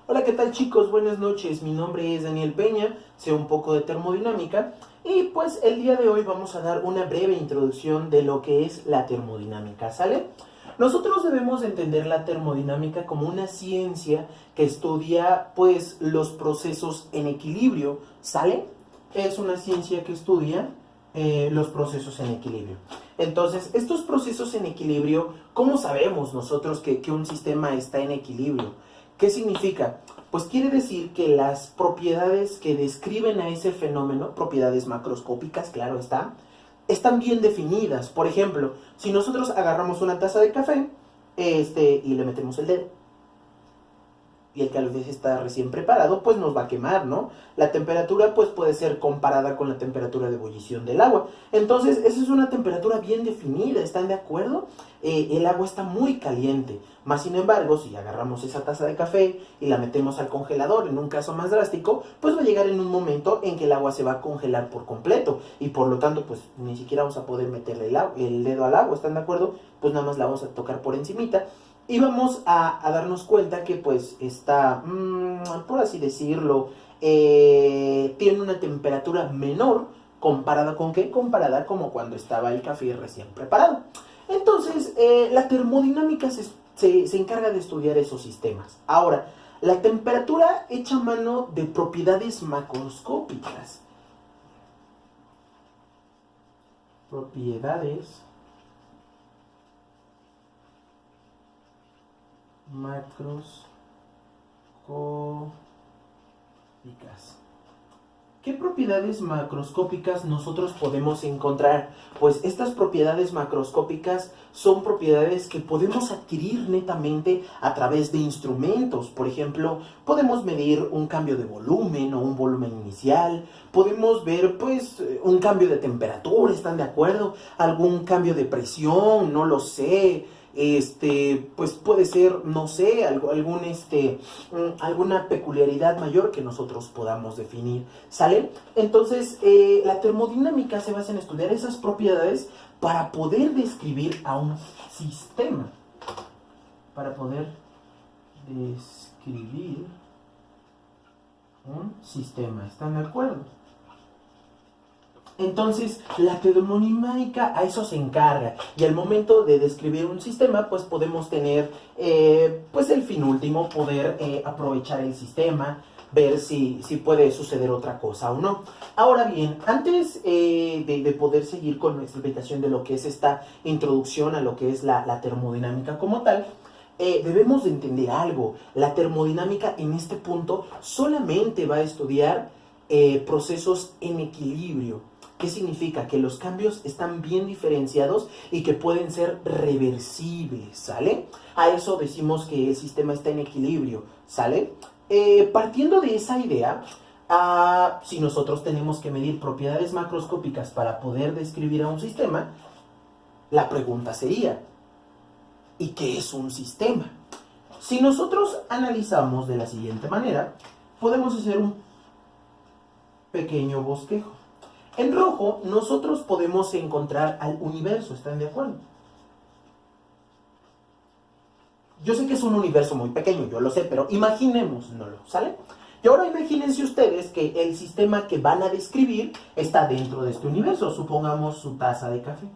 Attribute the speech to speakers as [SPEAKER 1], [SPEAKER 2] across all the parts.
[SPEAKER 1] Hola, ¿qué tal chicos? Buenas noches, mi nombre es Daniel Peña, sé un poco de termodinámica y pues el día de hoy vamos a dar una breve introducción de lo que es la termodinámica, ¿sale? Nosotros debemos entender la termodinámica como una ciencia que estudia pues los procesos en equilibrio, ¿sale? Es una ciencia que estudia los procesos en equilibrio. Entonces, estos procesos en equilibrio, ¿cómo sabemos nosotros que un sistema está en equilibrio? ¿Qué significa? Pues quiere decir que las propiedades que describen a ese fenómeno, propiedades macroscópicas, claro está, están bien definidas. Por ejemplo, si nosotros agarramos una taza de café y le metemos el dedo, y el que a la vez está recién preparado, pues nos va a quemar, ¿no? La temperatura pues puede ser comparada con la temperatura de ebullición del agua. Entonces, esa es una temperatura bien definida, ¿están de acuerdo? El agua está muy caliente. Más sin embargo, si agarramos esa taza de café y la metemos al congelador, en un caso más drástico, pues va a llegar en un momento en que el agua se va a congelar por completo. Y por lo tanto, pues ni siquiera vamos a poder meterle el dedo al agua, ¿están de acuerdo? Pues nada más la vamos a tocar por encimita. Y vamos a darnos cuenta que pues está, por así decirlo, tiene una temperatura menor comparada con ¿qué? Comparada como cuando estaba el café recién preparado. Entonces, la termodinámica se encarga de estudiar esos sistemas. Ahora, la temperatura echa mano de propiedades macroscópicas. Propiedades macroscópicas. ¿Qué propiedades macroscópicas nosotros podemos encontrar? Pues estas propiedades macroscópicas son propiedades que podemos adquirir netamente a través de instrumentos. Por ejemplo, podemos medir un cambio de volumen o un volumen inicial. Podemos ver pues un cambio de temperatura, ¿están de acuerdo? Algún cambio de presión, no lo sé. Pues puede ser, no sé, alguna peculiaridad mayor que nosotros podamos definir, ¿sale? Entonces, la termodinámica se basa en estudiar esas propiedades para poder describir a un sistema. Para poder describir un sistema, ¿están de acuerdo? Entonces, la termodinámica a eso se encarga. Y al momento de describir un sistema, pues podemos tener, pues el fin último, poder aprovechar el sistema, ver si puede suceder otra cosa o no. Ahora bien, antes de poder seguir con nuestra explicación de lo que es esta introducción a lo que es la termodinámica como tal, debemos de entender algo. La termodinámica en este punto solamente va a estudiar procesos en equilibrio. ¿Qué significa? Que los cambios están bien diferenciados y que pueden ser reversibles, ¿sale? A eso decimos que el sistema está en equilibrio, ¿sale? Partiendo de esa idea, si nosotros tenemos que medir propiedades macroscópicas para poder describir a un sistema, la pregunta sería, ¿y qué es un sistema? Si nosotros analizamos de la siguiente manera, podemos hacer un pequeño bosquejo. En rojo, nosotros podemos encontrar al universo, ¿están de acuerdo? Yo sé que es un universo muy pequeño, yo lo sé, pero imaginémoslo, ¿sale? Y ahora imagínense ustedes que el sistema que van a describir está dentro de este universo, supongamos su taza de café.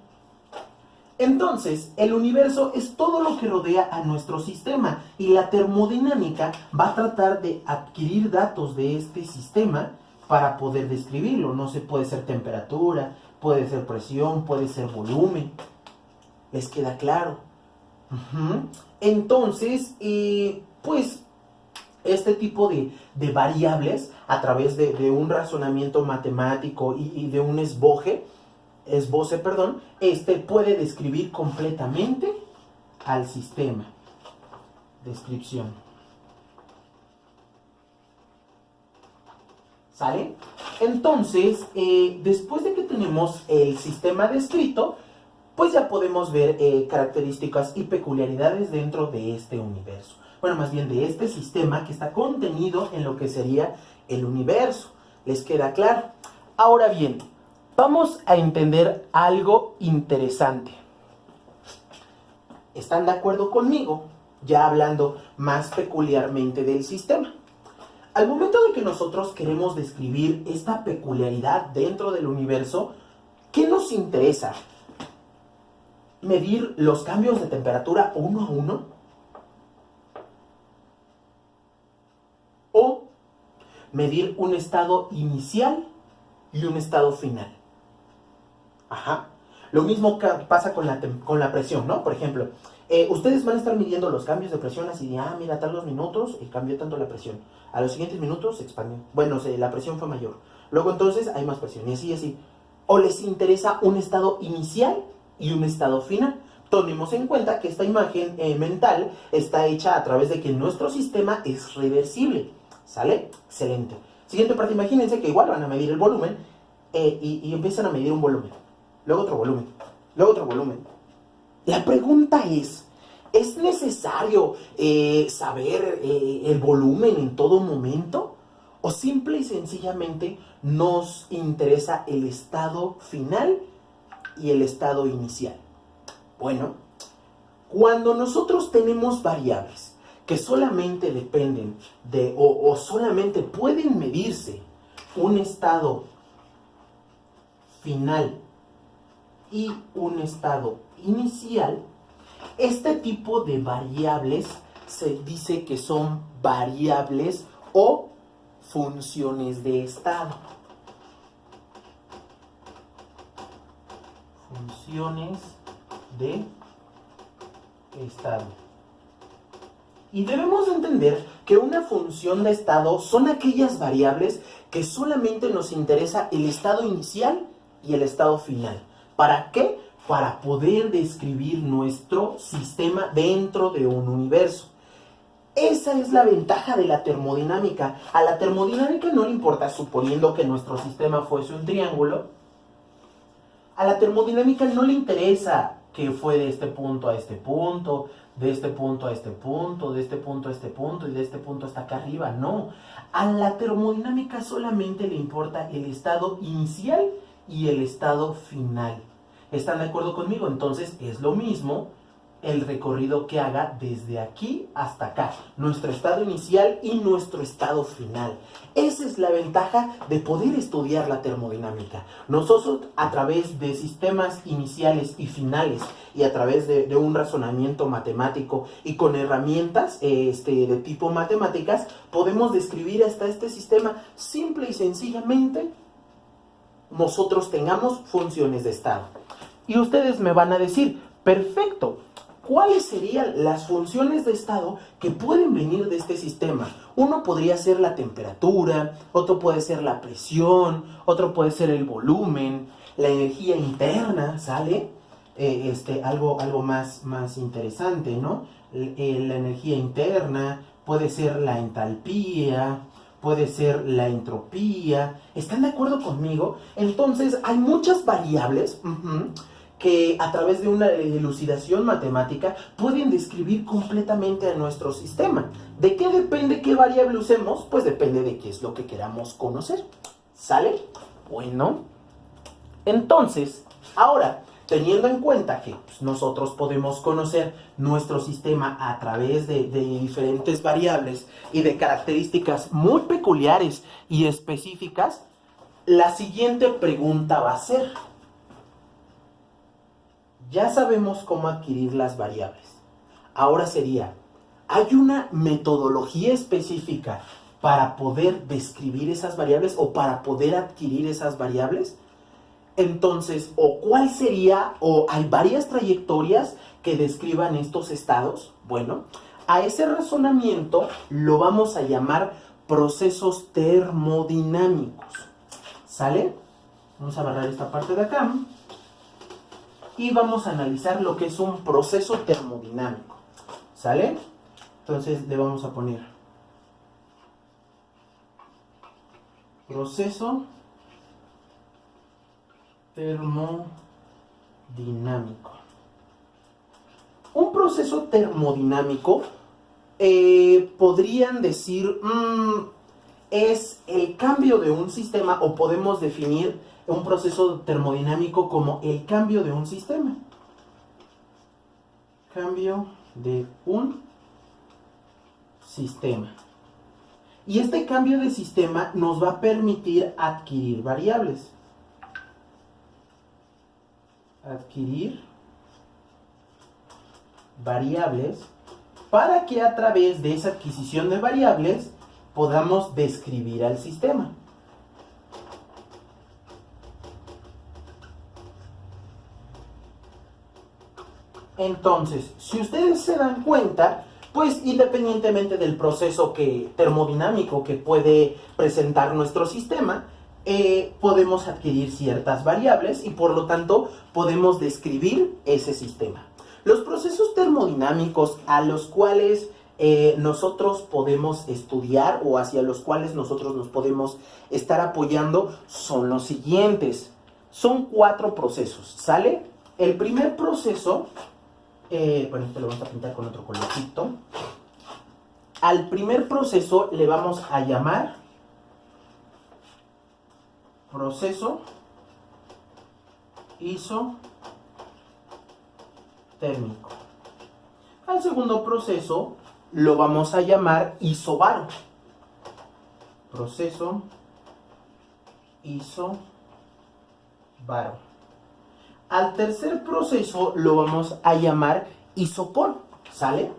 [SPEAKER 1] Entonces, el universo es todo lo que rodea a nuestro sistema y la termodinámica va a tratar de adquirir datos de este sistema para poder describirlo. No sé, puede ser temperatura, puede ser presión, puede ser volumen. ¿Les queda claro? Entonces, pues, este tipo de variables, a través de un razonamiento matemático y de un esboce, puede describir completamente al sistema. Descripción. ¿Sale? Entonces, después de que tenemos el sistema descrito, pues ya podemos ver características y peculiaridades dentro de este universo. Bueno, más bien de este sistema que está contenido en lo que sería el universo. ¿Les queda claro? Ahora bien, vamos a entender algo interesante. ¿Están de acuerdo conmigo? Ya hablando más peculiarmente del sistema. Al momento de que nosotros queremos describir esta peculiaridad dentro del universo, ¿qué nos interesa? ¿Medir los cambios de temperatura uno a uno? ¿O medir un estado inicial y un estado final? Ajá. Lo mismo que pasa con la presión, ¿no? Por ejemplo, ustedes van a estar midiendo los cambios de presión así de, mira, a tantos minutos cambió tanto la presión. A los siguientes minutos se expandió. Bueno, la presión fue mayor. Luego entonces hay más presión y así, así. ¿O les interesa un estado inicial y un estado final? Tomemos en cuenta que esta imagen mental está hecha a través de que nuestro sistema es reversible. ¿Sale? Excelente. Siguiente parte, imagínense que igual van a medir el volumen y empiezan a medir un volumen. Luego otro volumen. Luego otro volumen. La pregunta ¿es necesario saber el volumen en todo momento? ¿O simple y sencillamente nos interesa el estado final y el estado inicial? Bueno, cuando nosotros tenemos variables que solamente dependen de o solamente pueden medirse un estado final y un estado inicial, este tipo de variables se dice que son variables o funciones de estado. Funciones de estado. Y debemos entender que una función de estado son aquellas variables que solamente nos interesa el estado inicial y el estado final. ¿Para qué? Para poder describir nuestro sistema dentro de un universo. Esa es la ventaja de la termodinámica. A la termodinámica no le importa, suponiendo que nuestro sistema fuese un triángulo, a la termodinámica no le interesa que fue de este punto a este punto, de este punto a este punto, de este punto a este punto y de este punto hasta acá arriba. No, a la termodinámica solamente le importa el estado inicial y el estado final. ¿Están de acuerdo conmigo? Entonces es lo mismo el recorrido que haga desde aquí hasta acá, nuestro estado inicial y nuestro estado final. Esa es la ventaja de poder estudiar la termodinámica. Nosotros, a través de sistemas iniciales y finales y a través de un razonamiento matemático y con herramientas de tipo matemáticas, podemos describir hasta este sistema simple y sencillamente nosotros tengamos funciones de estado. Y ustedes me van a decir, perfecto, ¿cuáles serían las funciones de estado que pueden venir de este sistema? Uno podría ser la temperatura, otro puede ser la presión, otro puede ser el volumen, la energía interna, ¿sale? Algo más interesante, ¿no? La energía interna, puede ser la entalpía, puede ser la entropía. ¿Están de acuerdo conmigo? Entonces, hay muchas variables que a través de una elucidación matemática pueden describir completamente a nuestro sistema. ¿De qué depende qué variable usemos? Pues depende de qué es lo que queramos conocer. ¿Sale? Bueno, entonces, ahora, teniendo en cuenta que nosotros podemos conocer nuestro sistema a través de diferentes variables y de características muy peculiares y específicas, la siguiente pregunta va a ser: ya sabemos cómo adquirir las variables. Ahora sería, ¿hay una metodología específica para poder describir esas variables o para poder adquirir esas variables? Entonces, ¿o cuál sería, o hay varias trayectorias que describan estos estados? Bueno, a ese razonamiento lo vamos a llamar procesos termodinámicos. ¿Sale? Vamos a agarrar esta parte de acá y vamos a analizar lo que es un proceso termodinámico. ¿Sale? Entonces le vamos a poner proceso termodinámico. Un proceso termodinámico podrían decir es el cambio de un sistema, o podemos definir un proceso termodinámico como el cambio de un sistema. Cambio de un sistema. Y este cambio de sistema nos va a permitir adquirir variables. Adquirir variables para que a través de esa adquisición de variables podamos describir al sistema. Entonces, si ustedes se dan cuenta, pues independientemente del proceso termodinámico que puede presentar nuestro sistema, podemos adquirir ciertas variables y por lo tanto podemos describir ese sistema. Los procesos termodinámicos a los cuales nosotros podemos estudiar o hacia los cuales nosotros nos podemos estar apoyando son los siguientes. Son 4 procesos, ¿sale? El primer proceso, bueno, esto lo vamos a pintar con otro colorcito. Al primer proceso le vamos a llamar proceso isotérmico. Al segundo proceso lo vamos a llamar isobaro. Proceso isobaro. Al tercer proceso lo vamos a llamar isocoro, ¿sale?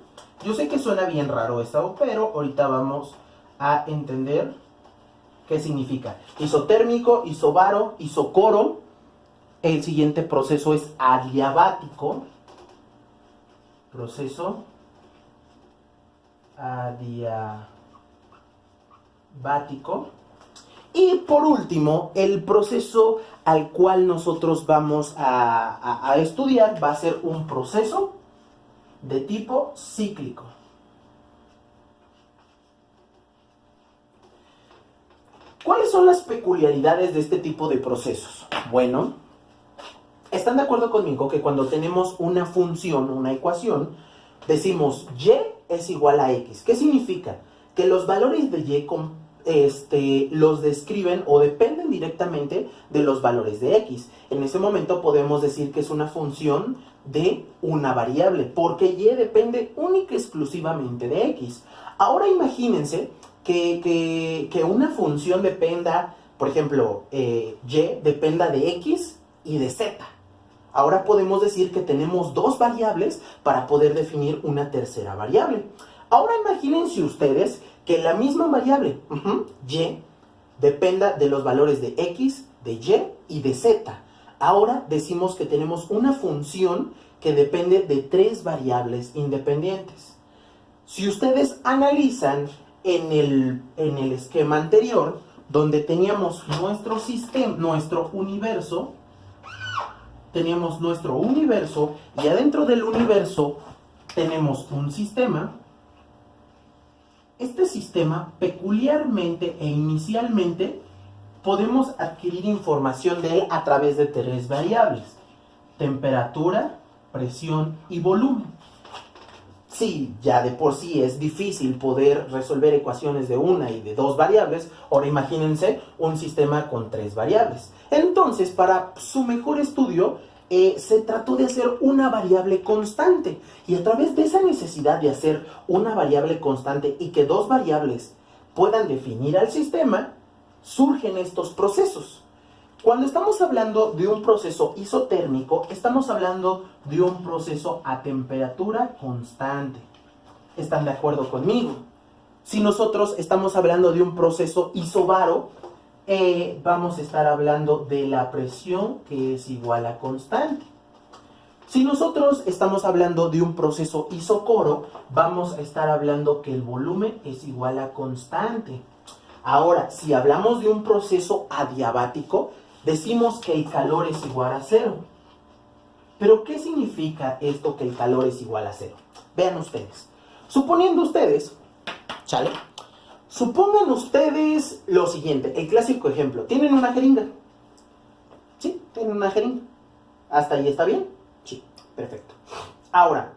[SPEAKER 1] Yo sé que suena bien raro esto, pero ahorita vamos a entender qué significa. Isotérmico, isobaro, isocoro. El siguiente proceso es adiabático. Proceso adiabático. Y por último, el proceso al cual nosotros vamos a estudiar va a ser un proceso de tipo cíclico. ¿Cuáles son las peculiaridades de este tipo de procesos? Bueno, ¿están de acuerdo conmigo que cuando tenemos una función, una ecuación, decimos y es igual a x? ¿Qué significa? Que los valores de y los describen o dependen directamente de los valores de x. En ese momento podemos decir que es una función de una variable, porque y depende única y exclusivamente de x. Ahora imagínense que una función dependa, por ejemplo, y dependa de x y de z. Ahora podemos decir que tenemos 2 variables para poder definir una tercera variable. Ahora imagínense ustedes que la misma variable, y, dependa de los valores de x, de y de z. Ahora decimos que tenemos una función que depende de 3 variables independientes. Si ustedes analizan en el esquema anterior, donde teníamos nuestro sistema, nuestro universo, teníamos nuestro universo y adentro del universo tenemos un sistema. Este sistema peculiarmente e inicialmente podemos adquirir información de él a través de 3 variables: temperatura, presión y volumen. Sí, ya de por sí es difícil poder resolver ecuaciones de una y de 2 variables, ahora imagínense un sistema con 3 variables. Entonces, para su mejor estudio, se trató de hacer una variable constante. Y a través de esa necesidad de hacer una variable constante y que 2 variables puedan definir al sistema, surgen estos procesos. Cuando estamos hablando de un proceso isotérmico, estamos hablando de un proceso a temperatura constante. ¿Están de acuerdo conmigo? Si nosotros estamos hablando de un proceso isobaro, vamos a estar hablando de la presión que es igual a constante. Si nosotros estamos hablando de un proceso isocoro, vamos a estar hablando que el volumen es igual a constante. Ahora, si hablamos de un proceso adiabático, decimos que el calor es igual a 0. ¿Pero qué significa esto que el calor es igual a 0? Vean ustedes. Suponiendo ustedes, ¿sale? Supongan ustedes lo siguiente, el clásico ejemplo. ¿Tienen una jeringa? ¿Sí? ¿Tienen una jeringa? ¿Hasta ahí está bien? Sí, perfecto. Ahora,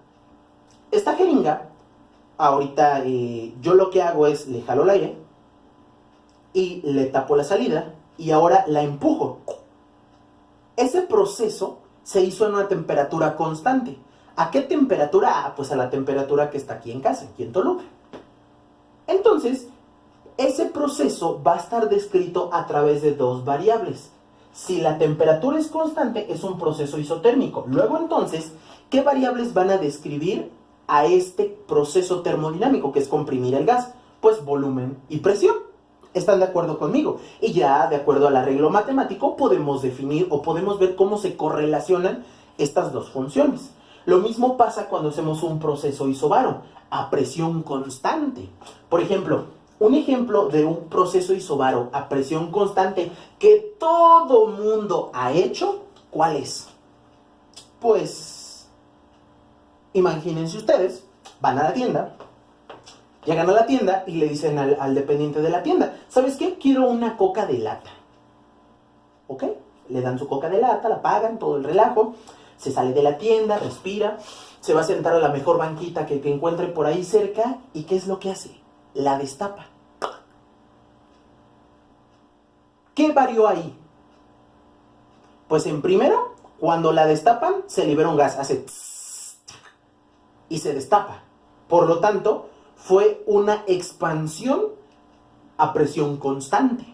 [SPEAKER 1] esta jeringa, ahorita yo lo que hago es le jalo el aire y le tapo la salida y ahora la empujo. Ese proceso se hizo en una temperatura constante. ¿A qué temperatura? Pues a la temperatura que está aquí en casa, aquí en Toluca. Entonces, ese proceso va a estar descrito a través de dos variables. Si la temperatura es constante, es un proceso isotérmico. Luego entonces, ¿qué variables van a describir a este proceso termodinámico, que es comprimir el gas? Pues volumen y presión. ¿Están de acuerdo conmigo? Y ya, de acuerdo al arreglo matemático, podemos definir o podemos ver cómo se correlacionan estas dos funciones. Lo mismo pasa cuando hacemos un proceso isobaro, a presión constante. Por ejemplo, un ejemplo de un proceso isobaro a presión constante que todo mundo ha hecho, ¿cuál es? Pues, imagínense ustedes, van a la tienda, llegan a la tienda y le dicen al dependiente de la tienda, ¿sabes qué? Quiero una coca de lata. ¿Ok? Le dan su coca de lata, la pagan, todo el relajo, se sale de la tienda, respira, se va a sentar a la mejor banquita que encuentre por ahí cerca, ¿y qué es lo que hace? La destapa. ¿Qué varió ahí? Pues en primero, cuando la destapan, se libera un gas, hace tss, y se destapa. Por lo tanto, fue una expansión a presión constante.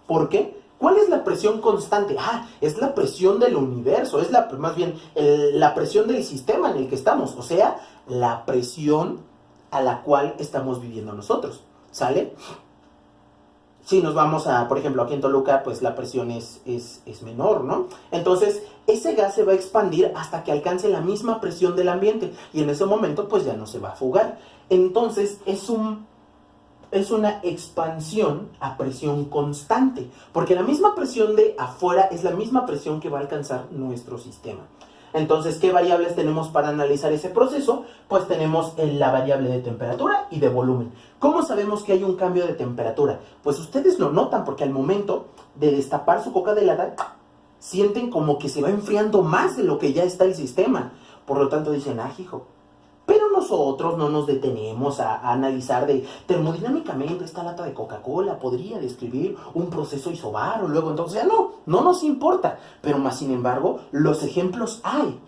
[SPEAKER 1] ¿Por qué? ¿Cuál es la presión constante? Es la presión del universo, es más bien la presión del sistema en el que estamos, o sea, la presión a la cual estamos viviendo nosotros, ¿sale? Si nos vamos a, por ejemplo, aquí en Toluca, pues la presión es menor, ¿no? Entonces, ese gas se va a expandir hasta que alcance la misma presión del ambiente y en ese momento, pues ya no se va a fugar. Entonces, es una expansión a presión constante, porque la misma presión de afuera es la misma presión que va a alcanzar nuestro sistema. Entonces, ¿qué variables tenemos para analizar ese proceso? Pues tenemos la variable de temperatura y de volumen. ¿Cómo sabemos que hay un cambio de temperatura? Pues ustedes lo notan porque al momento de destapar su coca de lata, sienten como que se va enfriando más de lo que ya está el sistema. Por lo tanto dicen, hijo. Pero nosotros no nos detenemos a analizar termodinámicamente esta lata de Coca-Cola podría describir un proceso isobaro, luego entonces ya no nos importa. Pero más sin embargo, los ejemplos hay.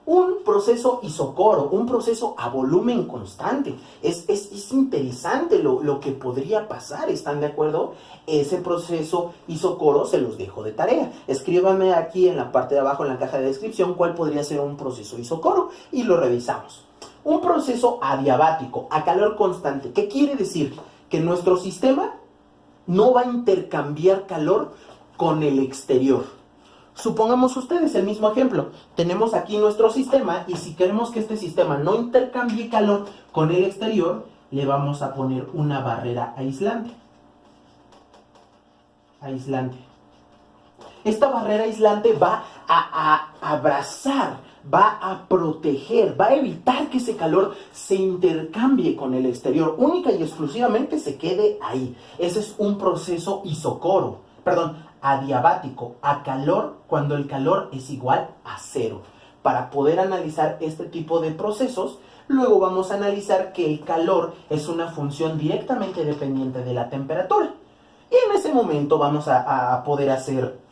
[SPEAKER 1] Un proceso isocoro, un proceso a volumen constante. Es interesante lo que podría pasar, ¿están de acuerdo? Ese proceso isocoro se los dejo de tarea. Escríbanme aquí en la parte de abajo, en la caja de descripción, cuál podría ser un proceso isocoro y lo revisamos. Un proceso adiabático, a calor constante. ¿Qué quiere decir? Que nuestro sistema no va a intercambiar calor con el exterior. Supongamos ustedes el mismo ejemplo. Tenemos aquí nuestro sistema y si queremos que este sistema no intercambie calor con el exterior, le vamos a poner una barrera aislante. Esta barrera aislante va a abrazar, va a proteger, va a evitar que ese calor se intercambie con el exterior, única y exclusivamente se quede ahí. Ese es un proceso adiabático, a calor cuando el calor es igual a cero. Para poder analizar este tipo de procesos, luego vamos a analizar que el calor es una función directamente dependiente de la temperatura. Y en ese momento vamos a poder hacer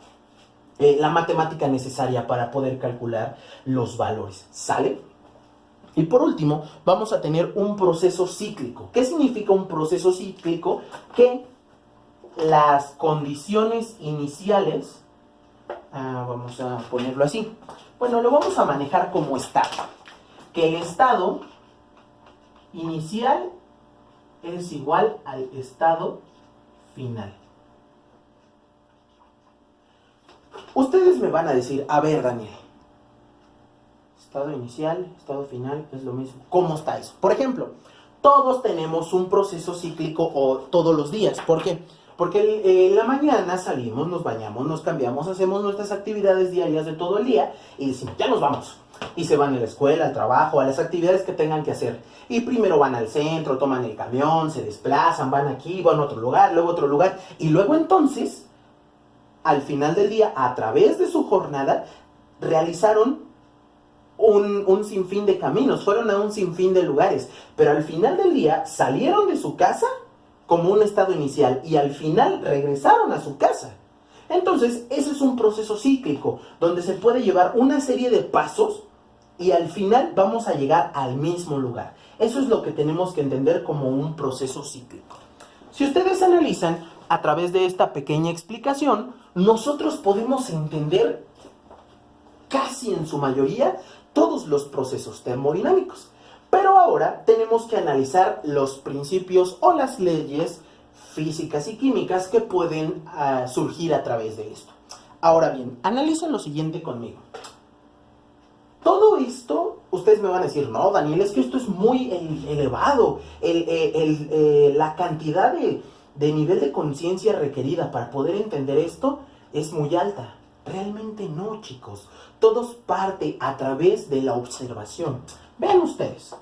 [SPEAKER 1] la matemática necesaria para poder calcular los valores, ¿sale? Y por último, vamos a tener un proceso cíclico. ¿Qué significa un proceso cíclico? Que las condiciones iniciales, vamos a ponerlo así, bueno, lo vamos a manejar como estado. Que el estado inicial es igual al estado final. Ustedes me van a decir, a ver, Daniel, estado inicial, estado final, es lo mismo. ¿Cómo está eso? Por ejemplo, todos tenemos un proceso cíclico todos los días. ¿Por qué? Porque en la mañana salimos, nos bañamos, nos cambiamos, hacemos nuestras actividades diarias de todo el día y decimos, ya nos vamos. Y se van a la escuela, al trabajo, a las actividades que tengan que hacer. Y primero van al centro, toman el camión, se desplazan, van aquí, van a otro lugar, luego a otro lugar. Y luego entonces, al final del día, a través de su jornada, realizaron un sinfín de caminos, fueron a un sinfín de lugares, pero al final del día salieron de su casa como un estado inicial y al final regresaron a su casa. Entonces, ese es un proceso cíclico, donde se puede llevar una serie de pasos y al final vamos a llegar al mismo lugar. Eso es lo que tenemos que entender como un proceso cíclico. Si ustedes analizan a través de esta pequeña explicación, nosotros podemos entender casi en su mayoría todos los procesos termodinámicos. Pero ahora tenemos que analizar los principios o las leyes físicas y químicas que pueden surgir a través de esto. Ahora bien, analicen lo siguiente conmigo. Todo esto, ustedes me van a decir, no, Daniel, es que esto es muy elevado. La cantidad de nivel de conciencia requerida para poder entender esto es muy alta. Realmente no, chicos. Todo parte a través de la observación. Vean ustedes.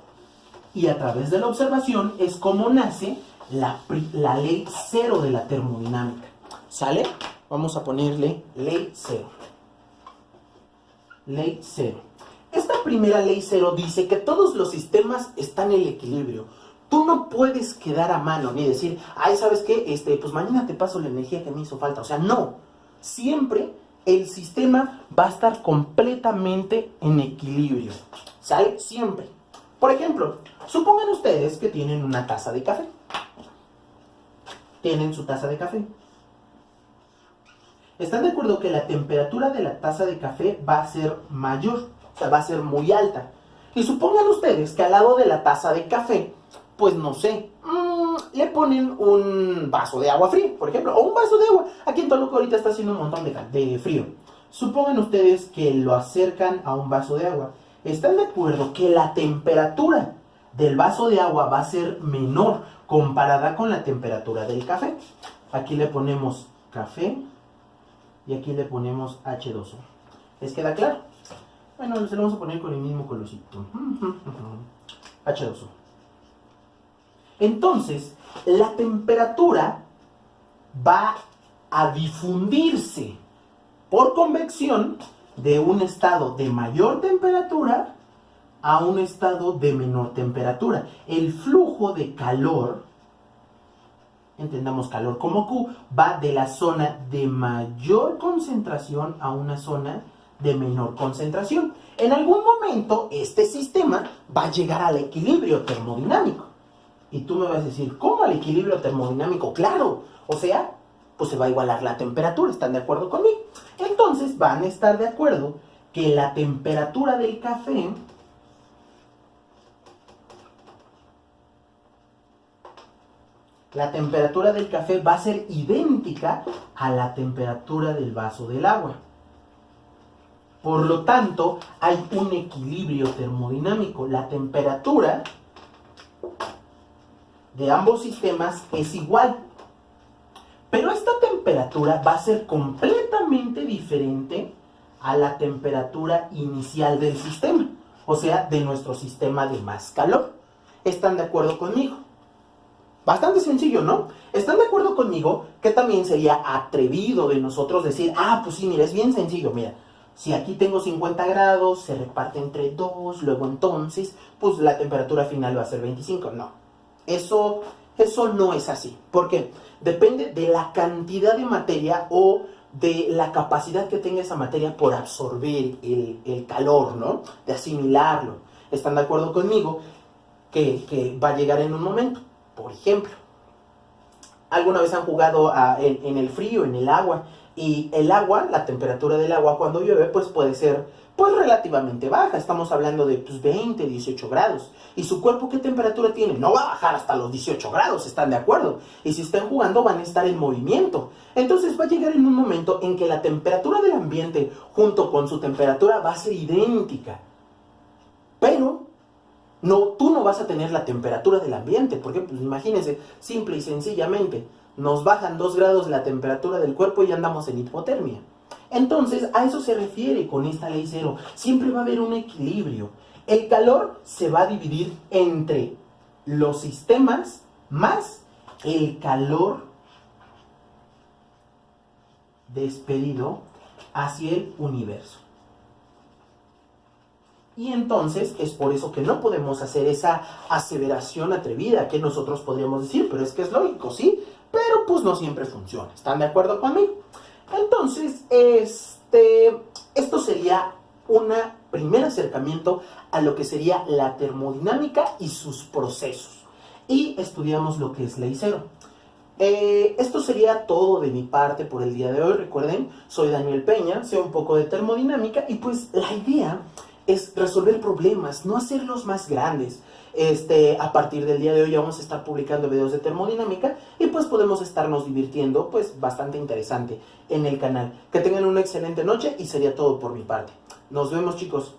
[SPEAKER 1] Y a través de la observación es como nace la ley cero de la termodinámica. ¿Sale? Vamos a ponerle ley cero. Ley cero. Esta primera ley cero dice que todos los sistemas están en equilibrio. Tú no puedes quedar a mano ni decir, ay, ¿sabes qué? Pues mañana te paso la energía que me hizo falta. O sea, no. Siempre el sistema va a estar completamente en equilibrio. ¿Sale? Siempre. Por ejemplo, supongan ustedes que tienen una taza de café. Tienen su taza de café. ¿Están de acuerdo que la temperatura de la taza de café va a ser mayor? O sea, va a ser muy alta. Y supongan ustedes que al lado de la taza de café, pues no sé, le ponen un vaso de agua fría, por ejemplo, o un vaso de agua. Aquí en Toluca ahorita está haciendo un montón de frío. Supongan ustedes que lo acercan a un vaso de agua. ¿Están de acuerdo que la temperatura del vaso de agua va a ser menor comparada con la temperatura del café? Aquí le ponemos café y aquí le ponemos H2O. ¿Les queda claro? Bueno, se lo vamos a poner con el mismo colorcito. H2O. Entonces, la temperatura va a difundirse por convección de un estado de mayor temperatura a un estado de menor temperatura. El flujo de calor, entendamos calor como Q, va de la zona de mayor concentración a una zona de menor concentración. En algún momento, este sistema va a llegar al equilibrio termodinámico. Y tú me vas a decir, ¿cómo al equilibrio termodinámico? Claro, o sea, pues se va a igualar la temperatura, ¿están de acuerdo conmigo? Entonces van a estar de acuerdo que la temperatura del café va a ser idéntica a la temperatura del vaso del agua. Por lo tanto, hay un equilibrio termodinámico. La temperatura de ambos sistemas es igual. Pero esta temperatura va a ser completamente diferente a la temperatura inicial del sistema. O sea, de nuestro sistema de más calor. ¿Están de acuerdo conmigo? Bastante sencillo, ¿no? ¿Están de acuerdo conmigo que también sería atrevido de nosotros decir, pues sí, mira, es bien sencillo, mira. Si aquí tengo 50 grados, se reparte entre 2, luego entonces, pues la temperatura final va a ser 25. No, eso no es así. ¿Por qué? Depende de la cantidad de materia o de la capacidad que tenga esa materia por absorber el calor, ¿no? De asimilarlo. ¿Están de acuerdo conmigo que va a llegar en un momento? Por ejemplo, ¿alguna vez han jugado en el frío, en el agua? Y el agua, la temperatura del agua cuando llueve, pues puede ser relativamente baja. Estamos hablando de 20, 18 grados. ¿Y su cuerpo qué temperatura tiene? No va a bajar hasta los 18 grados, ¿están de acuerdo? Y si están jugando van a estar en movimiento. Entonces va a llegar en un momento en que la temperatura del ambiente junto con su temperatura va a ser idéntica. Pero tú no vas a tener la temperatura del ambiente, porque pues imagínense, simple y sencillamente, nos bajan 2 grados la temperatura del cuerpo y andamos en hipotermia. Entonces, a eso se refiere con esta ley cero. Siempre va a haber un equilibrio. El calor se va a dividir entre los sistemas más el calor despedido hacia el universo. Y entonces es por eso que no podemos hacer esa aseveración atrevida que nosotros podríamos decir, pero es que es lógico, ¿sí? Pero pues no siempre funciona. ¿Están de acuerdo conmigo? Entonces, esto sería un primer acercamiento a lo que sería la termodinámica y sus procesos. Y estudiamos lo que es ley cero. Esto sería todo de mi parte por el día de hoy. Recuerden, soy Daniel Peña, sé un poco de termodinámica y pues la idea es resolver problemas, no hacerlos más grandes. A partir del día de hoy ya vamos a estar publicando videos de termodinámica y pues podemos estarnos divirtiendo, pues bastante interesante en el canal. Que tengan una excelente noche y sería todo por mi parte. Nos vemos, chicos.